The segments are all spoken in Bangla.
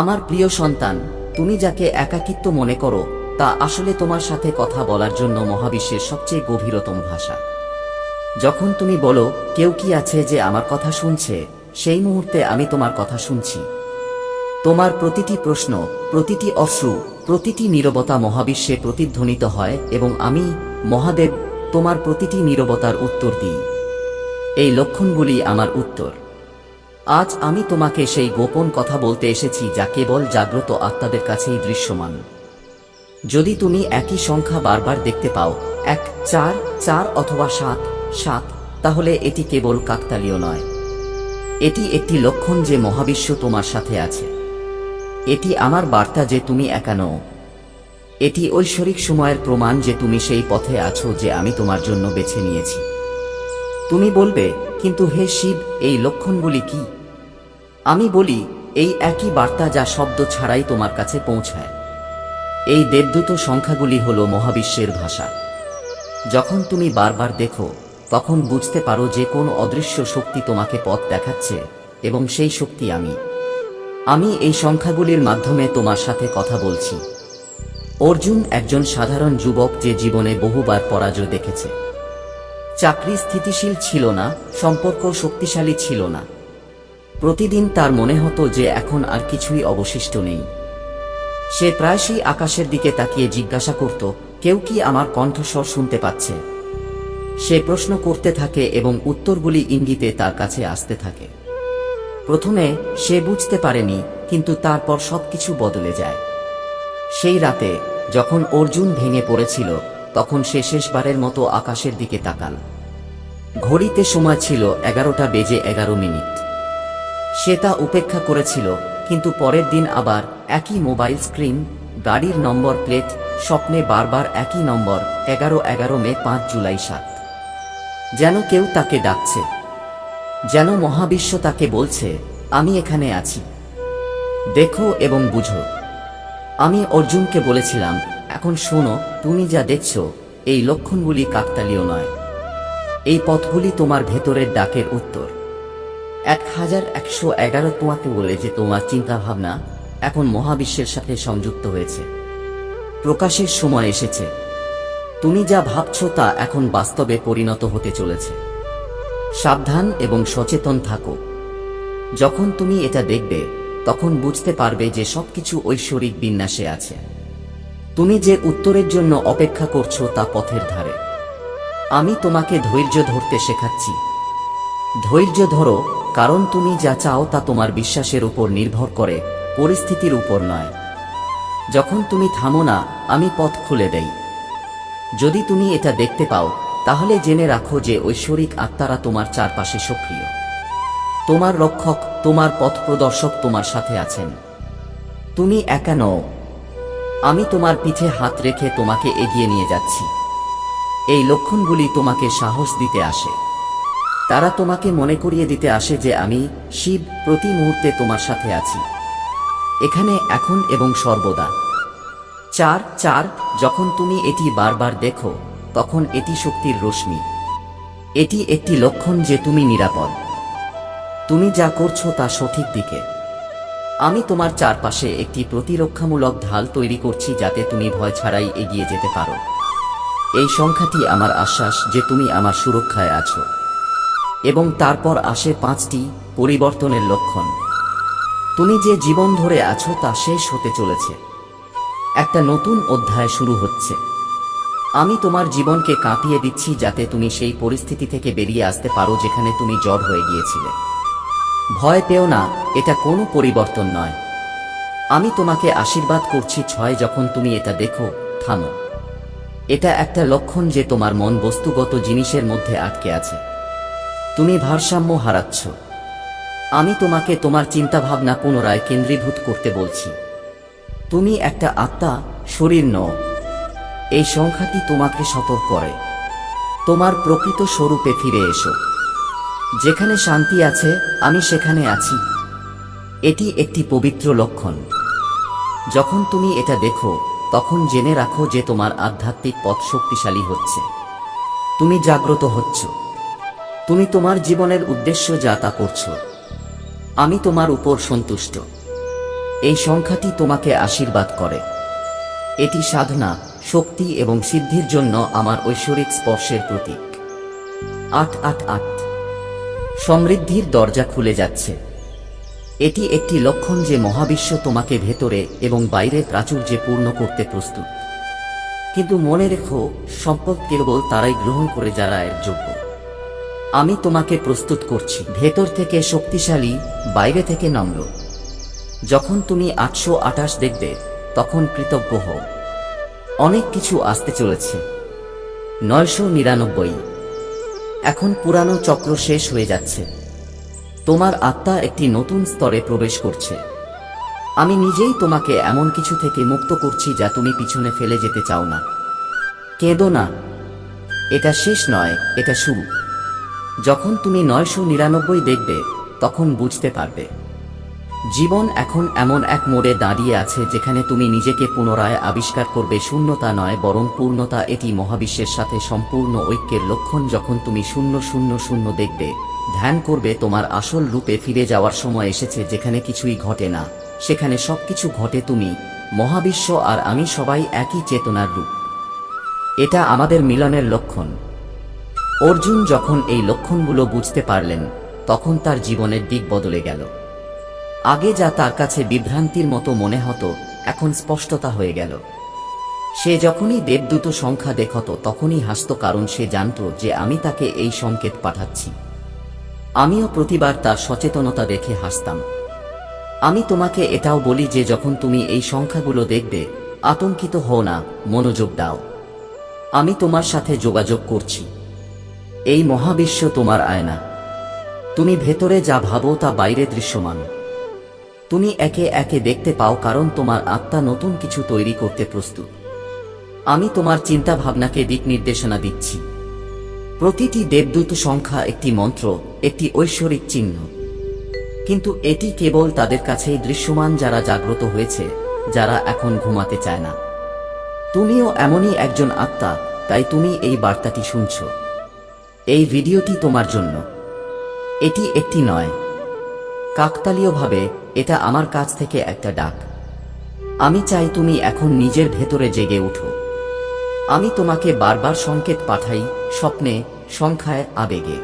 আমার প্রিয় সন্তান, তুমি যাকে একাকিত্ব মনে করো তা আসলে তোমার সাথে কথা বলার জন্য মহাবিশ্বের সবচেয়ে গভীরতম ভাষা। যখন তুমি বলো কেউ কি আছে যে আমার কথা শুনছে, সেই মুহূর্তে আমি তোমার কথা শুনছি। তোমার প্রতিটি প্রশ্ন, প্রতিটি অশ্রু, প্রতিটি নীরবতা মহাবিশ্বে প্রতিধ্বনিত হয় এবং আমি, মহাদেব, তোমার প্রতিটি নীরবতার উত্তর দিই। এই লক্ষণগুলি আমার উত্তর। আজ আমি তোমাকে সেই গোপন কথা বলতে এসেছি যা কেবল জাগ্রত আত্মাদের কাছেই দৃশ্যমান। যদি তুমি একই সংখ্যা বারবার দেখতে পাও, 1, 4, 4 অথবা 7, 7, তাহলে এটি কেবল কাকতালীয় নয়। এটি একটি লক্ষণ যে মহাবিশ্ব তোমার সাথে আছে। এটি আমার বার্তা যে তুমি একা নও। এটি ঐশ্বরিক সময়ের প্রমাণ যে তুমি সেই পথে আছো যে আমি তোমার জন্য বেছে নিয়েছি। তুমি বলবে, কিন্তু হে শিব, এই লক্ষণগুলি কি? আমি বলি, এই একই বার্তা যা শব্দ ছাড়াই তোমার কাছে পৌঁছায়। এই দেবদূত সংখ্যাগুলি হল মহাবিশ্বের ভাষা। যখন তুমি বারবার দেখো, তখন বুঝতে পারো যে কোন অদৃশ্য শক্তি তোমাকে পথ দেখাচ্ছে, এবং সেই শক্তি আমি এই সংখ্যাগুলির মাধ্যমে তোমার সাথে কথা বলছি। অর্জুন একজন সাধারণ যুবক যে জীবনে বহুবার পরাজয় দেখেছে। চাকরি স্থিতিশীল ছিল না, সম্পর্ক শক্তিশালী ছিল না। প্রতিদিন তার মনে হতো যে এখন আর কিছুই অবশিষ্ট নেই। সে প্রায়শই আকাশের দিকে তাকিয়ে জিজ্ঞাসা করত, কেউ কি আমার কণ্ঠস্বর শুনতে পাচ্ছে? সে প্রশ্ন করতে থাকে এবং উত্তরগুলি ইঙ্গিতে তার কাছে আসতে থাকে। প্রথমে সে বুঝতে পারেনি, কিন্তু তারপর সবকিছু বদলে যায়। সেই রাতে যখন অর্জুন ভেঙে পড়েছিল, তখন সে শেষবারের মতো আকাশের দিকে তাকাল। ঘড়িতে সময় ছিল 11:11। সে তা উপেক্ষা করেছিল, কিন্তু পরের দিন আবার একই মোবাইল স্ক্রিন, গাড়ির নম্বর প্লেট, স্বপ্নে বারবার একই নম্বর, 11 মে 5 জুলাই 7। যেন কেউ তাকে ডাকছে, যেন মহাবিশ্ব তাকে বলছে, আমি এখানে আছি, দেখো এবং বুঝো। আমি অর্জুনকে বলেছিলাম, এখন শোনো, তুমি যা দেখছো, এই লক্ষণগুলি কাকতালীয় নয়। এই পথগুলি তোমার ভেতরের ডাকের উত্তর। 1111 তোমাকে বলে যে তোমার চিন্তাভাবনা এখন মহাবিশ্বের সাথে সংযুক্ত হয়েছে। প্রকাশের সময় এসেছে। তুমি যা ভাবছো তা এখন বাস্তবে পরিণত হতে চলেছে। সাবধান এবং সচেতন থাকো। যখন তুমি এটা দেখবে, তখন বুঝতে পারবে যে সবকিছু ঐশ্বরিক বিন্যাসে আছে। তুমি যে উত্তরের জন্য অপেক্ষা করছো তা পথের ধারে। আমি তোমাকে ধৈর্য ধরতে শেখাচ্ছি। ধৈর্য ধরো, কারণ তুমি যা চাও তা তোমার বিশ্বাসের উপর নির্ভর করে, পরিস্থিতির উপর নয়। যখন তুমি থামো না, আমি পথ খুলে দেই। যদি তুমি এটা দেখতে পাও, তাহলে জেনে রাখো যে ঐশ্বরিক আত্মারা তোমার চারপাশে সক্রিয়। তোমার রক্ষক, তোমার পথ প্রদর্শক তোমার সাথে আছেন। তুমি একা নও। আমি তোমার পিঠে হাত রেখে তোমাকে এগিয়ে নিয়ে যাচ্ছি। এই লক্ষণগুলি তোমাকে সাহস দিতে আসে। তারা তোমাকে মনে করিয়ে দিতে আসে যে আমি, শিব, প্রতি মুহূর্তে তোমার সাথে আছি, এখানে, এখন এবং সর্বদা। 4, 4, যখন তুমি এটি বারবার দেখো, তখন এটি শক্তির রশ্মি। এটি একটি লক্ষণ যে তুমি নিরাপদ। তুমি যা করছো তা সঠিক দিকে। আমি তোমার চারপাশে একটি প্রতিরক্ষামূলক ঢাল তৈরি করছি যাতে তুমি ভয় ছাড়াই এগিয়ে যেতে পারো। এই সংখ্যাটি আমার আশ্বাস যে তুমি আমার সুরক্ষায় আছো। এবং তারপর আসে 5টি পরিবর্তনের লক্ষণ। তুমি যে জীবন ধরে আছো তা শেষ হতে চলেছে। একটা নতুন অধ্যায় শুরু হচ্ছে। আমি তোমার জীবনকে কাঁপিয়ে দিচ্ছি যাতে তুমি সেই পরিস্থিতি থেকে বেরিয়ে আসতে পারো যেখানে তুমি জড় হয়ে গিয়েছিলে। ভয় পেও না, এটা কোনো পরিবর্তন নয়। আমি তোমাকে আশীর্বাদ করছি। 6, যখন তুমি এটা দেখো, থামো। এটা একটা লক্ষণ যে তোমার মন বস্তুগত জিনিসের মধ্যে আটকে আছে। তুমি ভারসাম্য হারাচ্ছ। আমি তোমাকে তোমার চিন্তাভাবনা পুনরায় কেন্দ্রীভূত করতে বলছি। তুমি একটা আত্মা, শরীর নও। এই সংখ্যাটি তোমাকে সতর্ক করে। তোমার প্রকৃত স্বরূপে ফিরে এসো। যেখানে শান্তি আছে, আমি সেখানে আছি। এটি একটি পবিত্র লক্ষণ। যখন তুমি এটা দেখো, তখন জেনে রাখো যে তোমার আধ্যাত্মিক পথ শক্তিশালী হচ্ছে। তুমি জাগ্রত হচ্ছ। তুমি তোমার জীবনের উদ্দেশ্য যা তা করছো। আমি তোমার উপর সন্তুষ্ট। এই সংখ্যাটি তোমাকে আশীর্বাদ করে। এটি সাধনা, শক্তি এবং সিদ্ধির জন্য আমার ঐশ্বরিক স্পর্শের প্রতীক। 888 সমৃদ্ধির দরজা খুলে যাচ্ছে। এটি একটি লক্ষণ যে মহাবিশ্ব তোমাকে ভেতরে এবং বাইরে প্রাচুর্যে পূর্ণ করতে প্রস্তুত। কিন্তু মনে রেখো, সম্পদ কেবল তারাই গ্রহণ করে যারা এর যোগ্য। আমি তোমাকে প্রস্তুত করছি, ভেতর থেকে শক্তিশালী, বাইরে থেকে নম্র। যখন তুমি 828 দেখবে, তখন কৃতজ্ঞ হও। অনেক কিছু আসতে চলেছে। 999 এখন পুরানো চক্র শেষ হয়ে যাচ্ছে। তোমার আত্মা একটি নতুন স্তরে প্রবেশ করছে। আমি নিজেই তোমাকে এমন কিছু থেকে মুক্ত করছি যা তুমি পিছনে ফেলে যেতে চাও না। কেঁদো না, এটা শেষ নয়, এটা শুরু। যখন তুমি 999 দেখবে, তখন বুঝতে পারবে জীবন এখন এমন এক মোড়ে দাঁড়িয়ে আছে যেখানে তুমি নিজেকে পুনরায় আবিষ্কার করবে। শূন্যতা নয়, বরং পূর্ণতা। এটি মহাবিশ্বের সাথে সম্পূর্ণ ঐক্যের লক্ষণ। যখন তুমি 000 দেখবে, ধ্যান করবে তোমার আসল রূপে ফিরে যাওয়ার সময় এসেছে। যেখানে কিছুই ঘটে না, সেখানে সবকিছু ঘটে। তুমি, মহাবিশ্ব আর আমি সবাই একই চেতনার রূপ। এটা আমাদের মিলনের লক্ষণ। অর্জুন যখন এই লক্ষণগুলো বুঝতে পারলেন, তখন তার জীবনের দিক বদলে গেল। আগে যা তার কাছে বিভ্রান্তির মতো মনে হতো, এখন স্পষ্টতা হয়ে গেল। সে যখনই দেবদূত সংখ্যা দেখত, তখনই হাসত, কারণ সে জানত যে আমি তাকে এই সংকেত পাঠাচ্ছি। আমিও প্রতিবার তার সচেতনতা দেখে হাসতাম। আমি তোমাকে এটাও বলি যে যখন তুমি এই সংখ্যাগুলো দেখবে, আতঙ্কিত হও না, মনোযোগ দাও। আমি তোমার সাথে যোগাযোগ করছি। এই মহাবিশ্ব তোমার আয়না। তুমি ভেতরে যা ভাবো তা বাইরে দৃশ্যমান। তুমি একে একে দেখতে পাও, কারণ তোমার আত্মা নতুন কিছু তৈরি করতে প্রস্তুত। আমি তোমার চিন্তা ভাবনাকে দিক নির্দেশনা দিচ্ছি। প্রতিটি দেবদূত সংখ্যা একটি মন্ত্র, একটি ঐশ্বরিক চিহ্ন। কিন্তু এটি কেবল তাদের কাছেই দৃশ্যমান যারা জাগ্রত হয়েছে, যারা এখন ঘুমাতে চায় না। তুমিও এমনই একজন আত্মা, তাই তুমি এই বার্তাটি শুনছ। এই ভিডিওটি তোমার জন্য। এটি একটি নয় কাকতালীয়ভাবে, এটা আমার কাছ থেকে একটা ডাক। আমি চাই তুমি এখন নিজের ভেতরে জেগে উঠো। আমি তোমাকে বারবার সংকেত পাঠাই, স্বপ্নে, সংখ্যায়, আবেগে।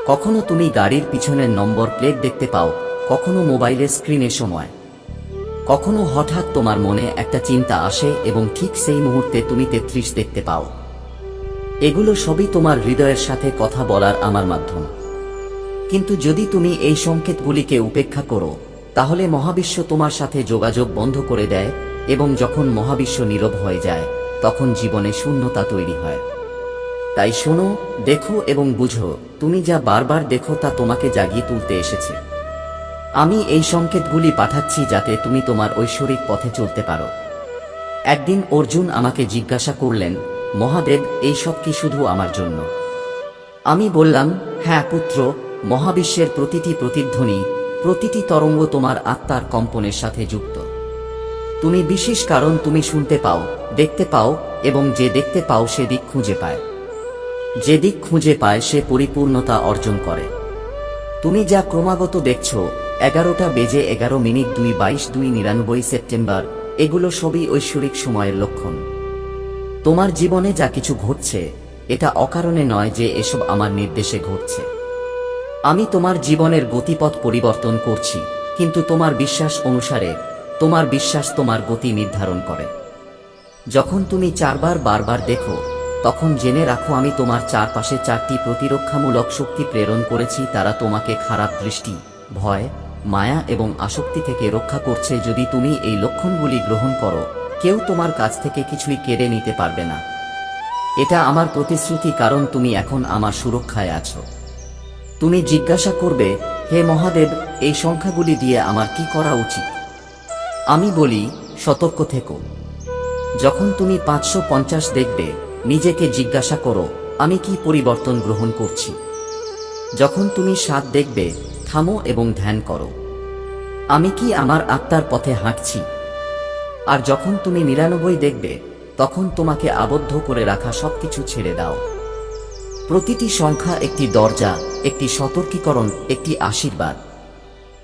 কখনো তুমি গাড়ির পিছনের নম্বর প্লেট দেখতে পাও, কখনো মোবাইলের স্ক্রিনে সময়, কখনো হঠাৎ তোমার মনে একটা চিন্তা আসে এবং ঠিক সেই মুহূর্তে তুমি 33 দেখতে পাও। এগুলো সবই তোমার হৃদয়ের সাথে কথা বলার আমার মাধ্যম। কিন্তু যদি তুমি এই সংকেতগুলিকে উপেক্ষা করো, তাহলে মহাবিশ্ব তোমার সাথে যোগাযোগ বন্ধ করে দেয়, এবং যখন মহাবিশ্ব নীরব হয়ে যায়, তখন জীবনে শূন্যতা তৈরি হয়। তাই শোনো, দেখো এবং বুঝো, তুমি যা বারবার দেখো তা তোমাকে জাগিয়ে তুলতে এসেছে। আমি এই সংকেতগুলি পাঠাচ্ছি যাতে তুমি তোমার ঐশ্বরিক পথে চলতে পারো। একদিন অর্জুন আমাকে জিজ্ঞাসা করলেন, মহাদেব, এই সব কি শুধু আমার জন্য? আমি বললাম, হ্যাঁ পুত্র, মহাবিশ্বের প্রতিটি প্রতিধ্বনি, প্রতিটি তরঙ্গ তোমার আত্মার কম্পনের সাথে যুক্ত। তুমি বিশেষ কারণ তুমি শুনতে পাও, দেখতে পাও, এবং যে দেখতে পাও সে দিক খুঁজে পায়। যে দিক খুঁজে পায় সে পরিপূর্ণতা অর্জন করে। তুমি যা ক্রমাগত দেখছ, 11:11 2/22/99 সেপ্টেম্বর, এগুলো সবই ঐশ্বরিক সময়ের লক্ষণ। তোমার জীবনে যা কিছু ঘটছে, এটা অকারণে নয় যে এসব আমার নির্দেশে ঘটছে। আমি তোমার জীবনের গতিপথ পরিবর্তন করছি, কিন্তু তোমার বিশ্বাস অনুসারে। তোমার বিশ্বাস তোমার গতি নির্ধারণ করে। যখন তুমি বারবার দেখো, তখন জেনে রাখো আমি তোমার চারপাশে 4টি প্রতিরক্ষামূলক শক্তি প্রেরণ করেছি। তারা তোমাকে খারাপ দৃষ্টি, ভয়, মায়া এবং আসক্তি থেকে রক্ষা করছে। যদি তুমি এই লক্ষণগুলি গ্রহণ করো, কেউ তোমার কাছ থেকে কিছুই কেড়ে নিতে পারবে না। এটা আমার প্রতিশ্রুতি, কারণ তুমি এখন আমার সুরক্ষায় আছো। তুমি জিজ্ঞাসা করবে, হে মহাদেব, এই সংখ্যাগুলি দিয়ে আমার কি করা উচিত? আমি বলি, সতর্ক থেকো। যখন তুমি 550 দেখবে, নিজেকে জিজ্ঞাসা করো, আমি কি পরিবর্তন গ্রহণ করছি? যখন তুমি 7 দেখবে, থামো এবং ধ্যান করো, আমি কি আমার আত্মার পথে হাঁটছি? আর যখন তুমি 99 দেখবে, তখন তোমাকে আবদ্ধ করে রাখা সবকিছু ছেড়ে দাও। প্রতিটি সংখ্যা একটি দরজা, একটি সতর্কীকরণ, একটি আশীর্বাদ।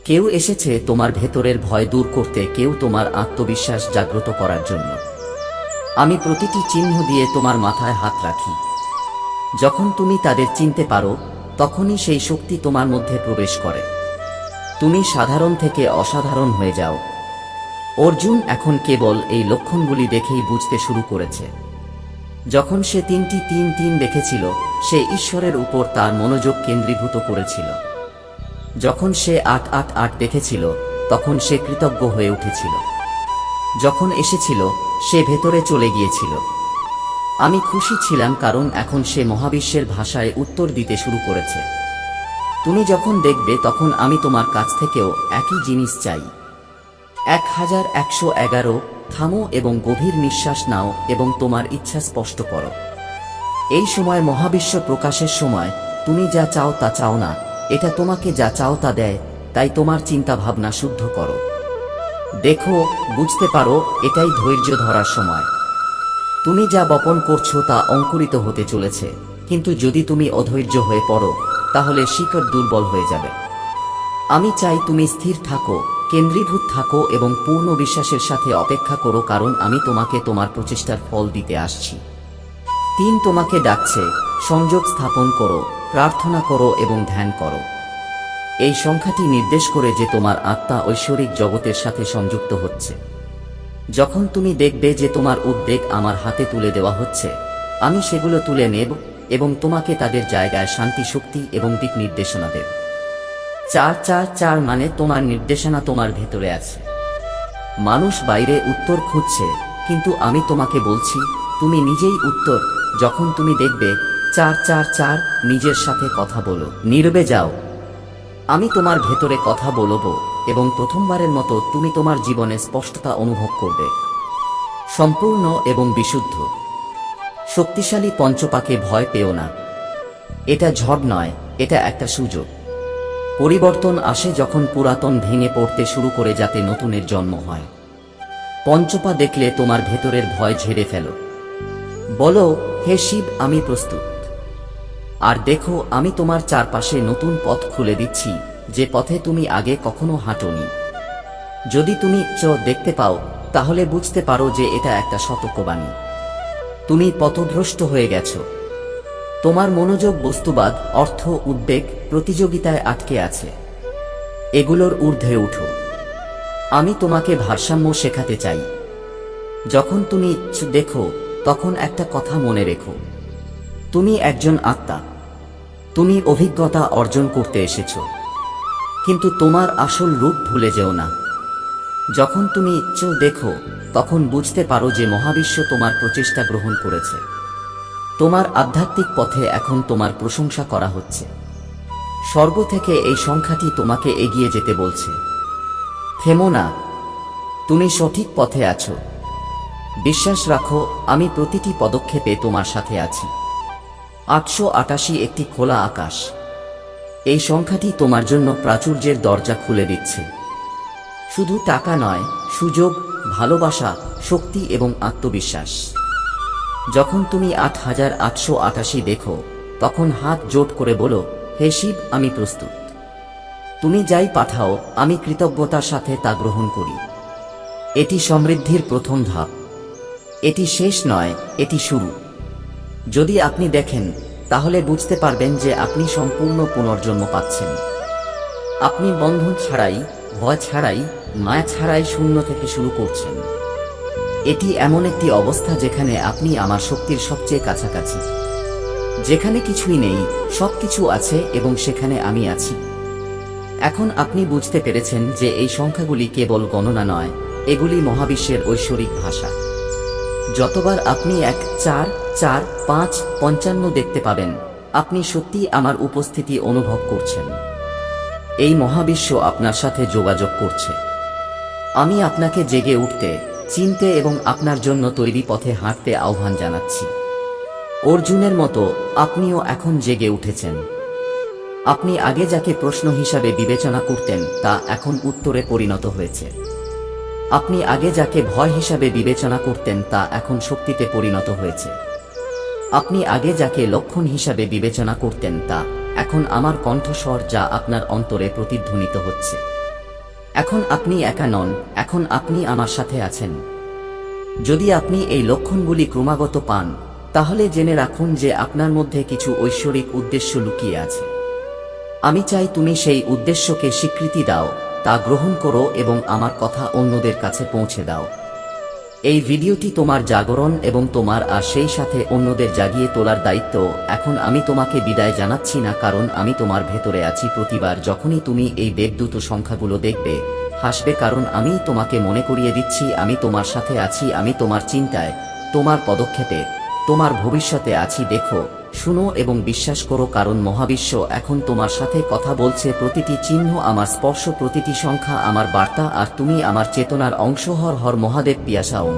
কেউ এসেছে তোমার ভেতরের ভয় দূর করতে, কেউ তোমার আত্মবিশ্বাস জাগ্রত করার জন্য। আমি প্রতিটি চিহ্ন দিয়ে তোমার মাথায় হাত রাখি। যখন তুমি তাদের চিনতে পারো, তখনই সেই শক্তি তোমার মধ্যে প্রবেশ করে। তুমি সাধারণ থেকে অসাধারণ হয়ে যাও। অর্জুন এখন কেবল এই লক্ষণগুলি দেখেই বুঝতে শুরু করেছে। যখন সে 3-3 দেখেছিল, সে ঈশ্বরের উপর তার মনোযোগ কেন্দ্রীভূত করেছিল। যখন সে 8-8-8 দেখেছিল, তখন সে কৃতজ্ঞ হয়ে উঠেছিল। যখন এসেছিল, সে ভেতরে চলে গিয়েছিল। আমি খুশি ছিলাম কারণ এখন সে মহাবিশ্বের ভাষায় উত্তর দিতে শুরু করেছে। তুমি যখন দেখবে, তখন আমি তোমার কাছ থেকেও একই জিনিস চাই। 1111 থামো এবং গভীর নিঃশ্বাস নাও এবং তোমার ইচ্ছা স্পষ্ট করো। এই সময় মহাবিশ্ব প্রকাশের সময়। তুমি যা চাও তা চাও না, এটা তোমাকে যা চাও তা দেয়। তাই তোমার চিন্তা ভাবনা শুদ্ধ করো। দেখো, বুঝতে পারো, এটাই ধৈর্য ধরার সময়। তুমি যা বপন করছো তা অঙ্কুরিত হতে চলেছে, কিন্তু যদি তুমি অধৈর্য হয়ে পড়ো, তাহলে শিকড় দুর্বল হয়ে যাবে। আমি চাই তুমি স্থির থাকো, কেন্দ্রীভূত থাকো এবং পূর্ণ বিশ্বাসের সাথে অপেক্ষা করো, কারণ আমি তোমাকে তোমার প্রচেষ্টার ফল দিতে আসছি। 3 তোমাকে ডাকছে। সংযোগ স্থাপন করো, প্রার্থনা করো এবং ধ্যান করো। এই সংখ্যাটি নির্দেশ করে যে তোমার আত্মা ঐশ্বরিক জগতের সাথে সংযুক্ত হচ্ছে। যখন তুমি দেখবে যে তোমার উদ্বেগ আমার হাতে তুলে দেওয়া হচ্ছে, আমি সেগুলো তুলে নেব এবং তোমাকে তাদের জায়গায় শান্তি, শক্তি এবং দিক নির্দেশনা দেব। 4-4-4 মানে তোমার নির্দেশনা তোমার ভেতরে আছে। মানুষ বাইরে উত্তর খুঁজছে, কিন্তু আমি তোমাকে বলছি, তুমি নিজেই উত্তর। যখন তুমি দেখবে 4-4-4, নিজের সাথে কথা বলো, নীরবে যাও। আমি তোমার ভেতরে কথা বলবো এবং প্রথমবারের মতো তুমি তোমার জীবনে স্পষ্টতা অনুভব করবে, সম্পূর্ণ এবং বিশুদ্ধ। শক্তিশালী পঞ্চপাকে ভয় পেও না। এটা ঝড় নয়, এটা একটা সুযোগ। পরিবর্তন আসে যখন পুরাতন ভেঙে পড়তে শুরু করে, যাতে নতুনের জন্ম হয়। পঞ্চপা দেখলে তোমার ভেতরের ভয় ঝেড়ে ফেলো। বলো, হে শিব, আমি প্রস্তুত। আর দেখো, আমি তোমার চারপাশে নতুন পথ খুলে দিচ্ছি, যে পথে তুমি আগে কখনো হাঁটোনি। যদি তুমি দেখতে পাও, তাহলে বুঝতে পারো যে এটা একটা সতর্কবাণী। তুমি পথভ্রষ্ট হয়ে গেছো। তোমার মনোযোগ বস্তুবাদ, অর্থ, উদ্বেগ, প্রতিযোগিতায় আটকে আছে। এগুলোর ঊর্ধ্বে উঠো। আমি তোমাকে ভারসাম্য শেখাতে চাই। যখন তুমি দেখো, তখন একটা কথা মনে রেখো, তুমি একজন আত্মা। তুমি অভিজ্ঞতা অর্জন করতে এসেছো, কিন্তু তোমার আসল রূপ ভুলে যেও না। যখন তুমি দেখো, তখন বুঝতে পারো যে মহাবিশ্ব তোমার প্রচেষ্টা গ্রহণ করেছে। তোমার আধ্যাত্মিক পথে এখন তোমার প্রশংসা করা হচ্ছে। স্বর্গ থেকে এই সংখ্যাটি তোমাকে এগিয়ে যেতে বলছে। থেমো না, তুমি সঠিক পথে আছো। বিশ্বাস রাখো, আমি প্রতিটি পদক্ষেপে তোমার সাথে আছি। 888 একটি খোলা আকাশ। এই সংখ্যাটি তোমার জন্য প্রাচুর্যের দরজা খুলে দিচ্ছে। শুধু টাকা নয়, সুযোগ, ভালোবাসা, শক্তি এবং আত্মবিশ্বাস। যখন তুমি 8888 দেখো, তখন হাত জোট করে বলো, হে শিব, আমি প্রস্তুত। তুমি যাই পাঠাও, আমি কৃতজ্ঞতার সাথে তা গ্রহণ করি। এটি সমৃদ্ধির প্রথম ধাপ। এটি শেষ নয়, এটি শুরু। যদি আপনি দেখেন, তাহলে বুঝতে পারবেন যে আপনি সম্পূর্ণ পুনর্জন্ম পাচ্ছেন। আপনি বন্ধন ছাড়াই, ভয় ছাড়াই, মায়া ছাড়াই শূন্য থেকে শুরু করছেন। এটি এমন একটি অবস্থা যেখানে আপনি আমার শক্তির সবচেয়ে কাছাকাছি, যেখানে কিছুই নেই, সবকিছু আছে এবং সেখানে আমি আছি। এখন আপনি বুঝতে পেরেছেন যে এই সংখ্যাগুলি কেবল গণনা নয়, এগুলি মহাবিশ্বের ঐশ্বরিক ভাষা। যতবার আপনি 1 4 4 5 55 দেখতে পাবেন, আপনি সত্যিই আমার উপস্থিতি অনুভব করছেন। এই মহাবিশ্ব আপনার সাথে যোগাযোগ করছে। আমি আপনাকে জেগে উঠতে, চিনতে এবং আপনার জন্য তৈরি পথে হাঁটতে আহ্বান জানাচ্ছি। অর্জুনের মতো আপনিও এখন জেগে উঠেছেন। আপনি আগে যাকে প্রশ্ন হিসাবে বিবেচনা করতেন, তা এখন উত্তরে পরিণত হয়েছে। আপনি আগে যাকে ভয় হিসাবে বিবেচনা করতেন, তা এখন শক্তিতে পরিণত হয়েছে। আপনি আগে যাকে লক্ষণ হিসাবে বিবেচনা করতেন, তা এখন আমার কণ্ঠস্বর, যা আপনার অন্তরে প্রতিধ্বনিত হচ্ছে। এখন আপনি একা নন, এখন আপনি আমার সাথে আছেন। যদি আপনি এই লক্ষণগুলি ক্রমাগত পান, তাহলে জেনে রাখুন যে আপনার মধ্যে কিছু ঐশ্বরিক উদ্দেশ্য লুকিয়ে আছে। আমি চাই তুমি সেই উদ্দেশ্যকে স্বীকৃতি দাও, তা গ্রহণ করো এবং আমার কথা অন্যদের কাছে পৌঁছে দাও। এই ভিডিওটি তোমার জাগরণ এবং তোমার আর সেই সাথে অন্যদের জাগিয়ে তোলার দায়িত্ব। এখন আমি তোমাকে বিদায় জানাচ্ছি না, কারণ আমি তোমার ভেতরে আছি। প্রতিবার যখনই তুমি এই দেবদূত সংখ্যাগুলো দেখবে, হাসবে, কারণ আমি তোমাকে মনে করিয়ে দিচ্ছি আমি তোমার সাথে আছি, আমি তোমার চিন্তায়, তোমার পদক্ষেপে, তোমার ভবিষ্যতে আছি। দেখো, শুনো এবং বিশ্বাস করো, কারণ মহাবিশ্ব এখন তোমার সাথে কথা বলছে। প্রতিটি চিহ্ন আমার স্পর্শ, প্রতিটি সংখ্যা আমার বার্তা, আর তুমি আমার চেতনার অংশ। হর হর মহাদেব পিয়াসা ওম।